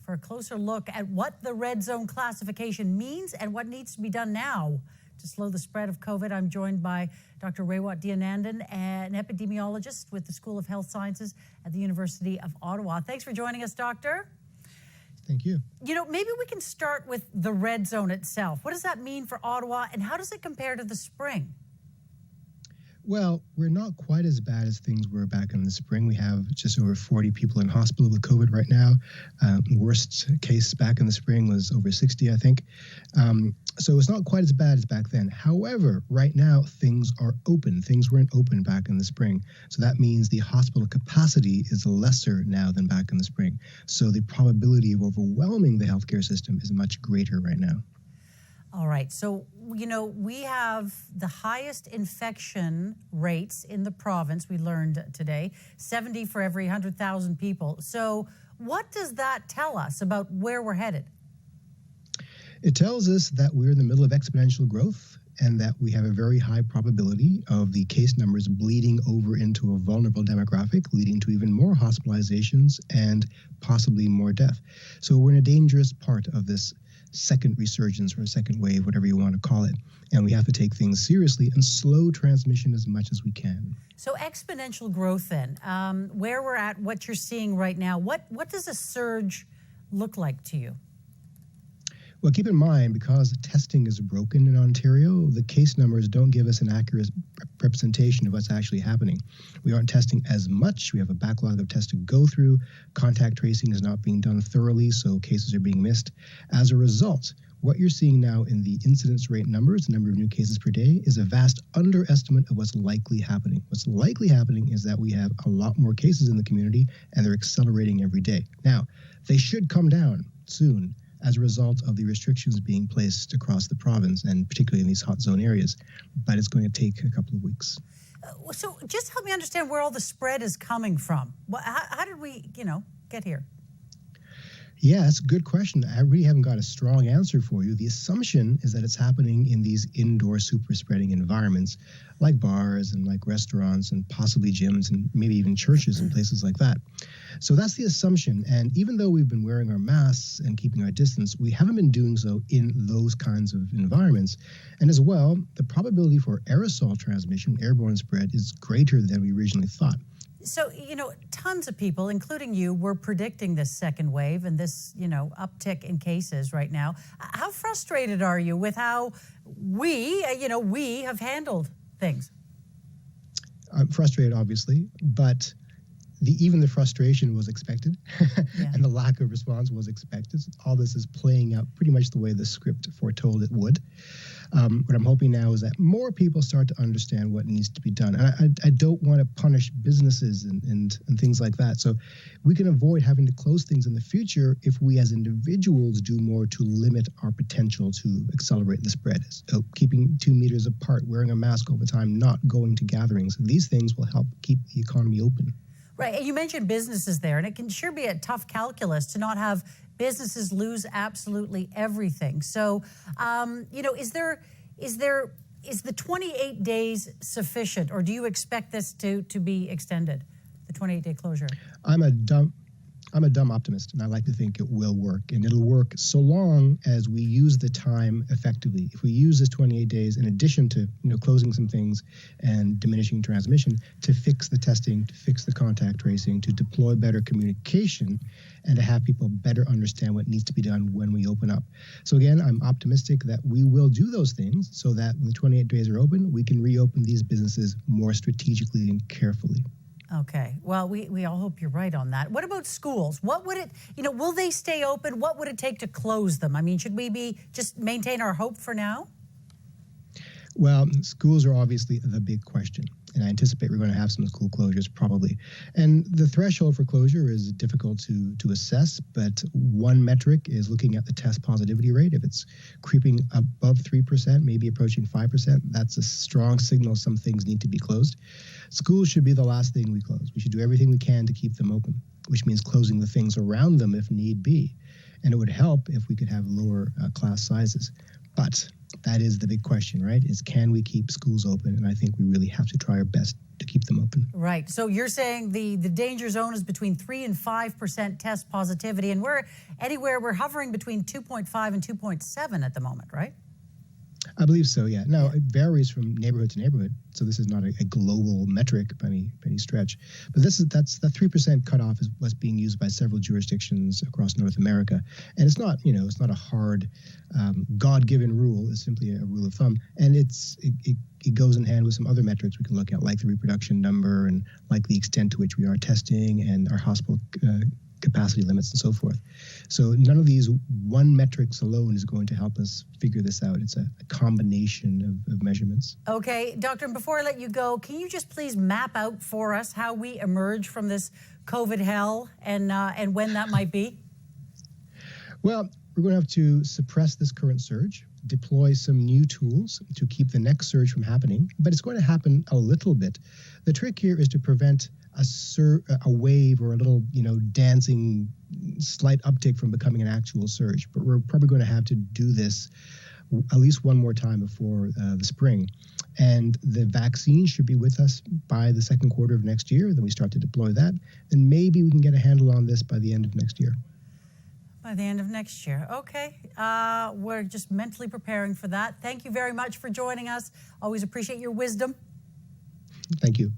for a closer look at what the red zone classification means and what needs to be done now to slow the spread of COVID. I'm joined by Dr. Raywat Deonandan, an epidemiologist with the School of Health Sciences at the University of Ottawa. Thanks for joining us, Doctor. Thank you. Maybe we can start with the red zone itself. What does that mean for Ottawa, and how does it compare to the spring? Well, we're not quite as bad as things were back in the spring. We have just over 40 people in hospital with COVID right now. Worst case back in the spring was over 60, I think. So it's not quite as bad as back then. However, right now, things are open. Things weren't open back in the spring. So that means the hospital capacity is lesser now than back in the spring. So the probability of overwhelming the healthcare system is much greater right now. All right. So, we have the highest infection rates in the province, we learned today, 70 for every 100,000 people. So what does that tell us about where we're headed? It tells us that we're in the middle of exponential growth and that we have a very high probability of the case numbers bleeding over into a vulnerable demographic, leading to even more hospitalizations and possibly more death. So we're in a dangerous part of this second resurgence or a second wave, whatever you want to call it. And we have to take things seriously and slow transmission as much as we can. So exponential growth then, where we're at, what you're seeing right now, what does a surge look like to you? Well, keep in mind, because testing is broken in Ontario, the case numbers don't give us an accurate representation of what's actually happening. We aren't testing as much. We have a backlog of tests to go through. Contact tracing is not being done thoroughly, so cases are being missed. As a result, what you're seeing now in the incidence rate numbers, the number of new cases per day, is a vast underestimate of what's likely happening. What's likely happening is that we have a lot more cases in the community, and they're accelerating every day. Now, they should come down soon as a result of the restrictions being placed across the province, and particularly in these hot zone areas. But it's going to take a couple of weeks. So just help me understand where all the spread is coming from. How did we, get here? Yeah, that's a good question. I really haven't got a strong answer for you. The assumption is that it's happening in these indoor super spreading environments like bars and like restaurants and possibly gyms and maybe even churches and places like that. So that's the assumption. And even though we've been wearing our masks and keeping our distance, we haven't been doing so in those kinds of environments. And as well, the probability for aerosol transmission, airborne spread, is greater than we originally thought. So, tons of people, including you, were predicting this second wave and this, uptick in cases right now. How frustrated are you with how we have handled things? I'm frustrated, obviously, but even the frustration was expected, yeah. And the lack of response was expected. All this is playing out pretty much the way the script foretold it would. What I'm hoping now is that more people start to understand what needs to be done. And I don't want to punish businesses and things like that. So we can avoid having to close things in the future if we as individuals do more to limit our potential to accelerate the spread. So keeping 2 meters apart, wearing a mask all the time, not going to gatherings. These things will help keep the economy open. Right. And you mentioned businesses there, and it can sure be a tough calculus to not have businesses lose absolutely everything. So, is the 28 days sufficient, or do you expect this to be extended, the 28-day closure? I'm a dumb optimist, and I like to think it will work. And it'll work so long as we use the time effectively. If we use this 28 days in addition to closing some things and diminishing transmission, to fix the testing, to fix the contact tracing, to deploy better communication, and to have people better understand what needs to be done when we open up. So again, I'm optimistic that we will do those things so that when the 28 days are open, we can reopen these businesses more strategically and carefully. Okay. Well, we all hope you're right on that. What about schools? What would it, will they stay open? What would it take to close them? I mean, should we just maintain our hope for now? Well, schools are obviously the big question, and I anticipate we're going to have some school closures probably. And the threshold for closure is difficult to assess, but one metric is looking at the test positivity rate. If it's creeping above 3%, maybe approaching 5%, that's a strong signal some things need to be closed. Schools should be the last thing we close. We should do everything we can to keep them open, which means closing the things around them if need be. And it would help if we could have lower class sizes. But that is the big question, right? Is can we keep schools open? And I think we really have to try our best to keep them open. Right. So you're saying the danger zone is between 3 and 5% test positivity, and we're hovering between 2.5 and 2.7 at the moment, right? I believe so, yeah. Now, it varies from neighborhood to neighborhood, so this is not a global metric by any stretch. But that 3% cutoff is what's being used by several jurisdictions across North America, and it's not a hard God-given rule. It's simply a rule of thumb, and it goes in hand with some other metrics we can look at, like the reproduction number and like the extent to which we are testing and our hospital capacity limits and so forth. So none of these one metrics alone is going to help us figure this out. It's a combination of measurements. Okay, Doctor, and before I let you go, can you just please map out for us how we emerge from this COVID hell and when that might be? Well, we're going to have to suppress this current surge, deploy some new tools to keep the next surge from happening, but it's going to happen a little bit. The trick here is to prevent a wave or a little, dancing slight uptick from becoming an actual surge. But we're probably going to have to do this at least one more time before the spring. And the vaccine should be with us by the second quarter of next year. Then we start to deploy that. And maybe we can get a handle on this by the end of next year. By the end of next year. Okay. We're just mentally preparing for that. Thank you very much for joining us. Always appreciate your wisdom. Thank you.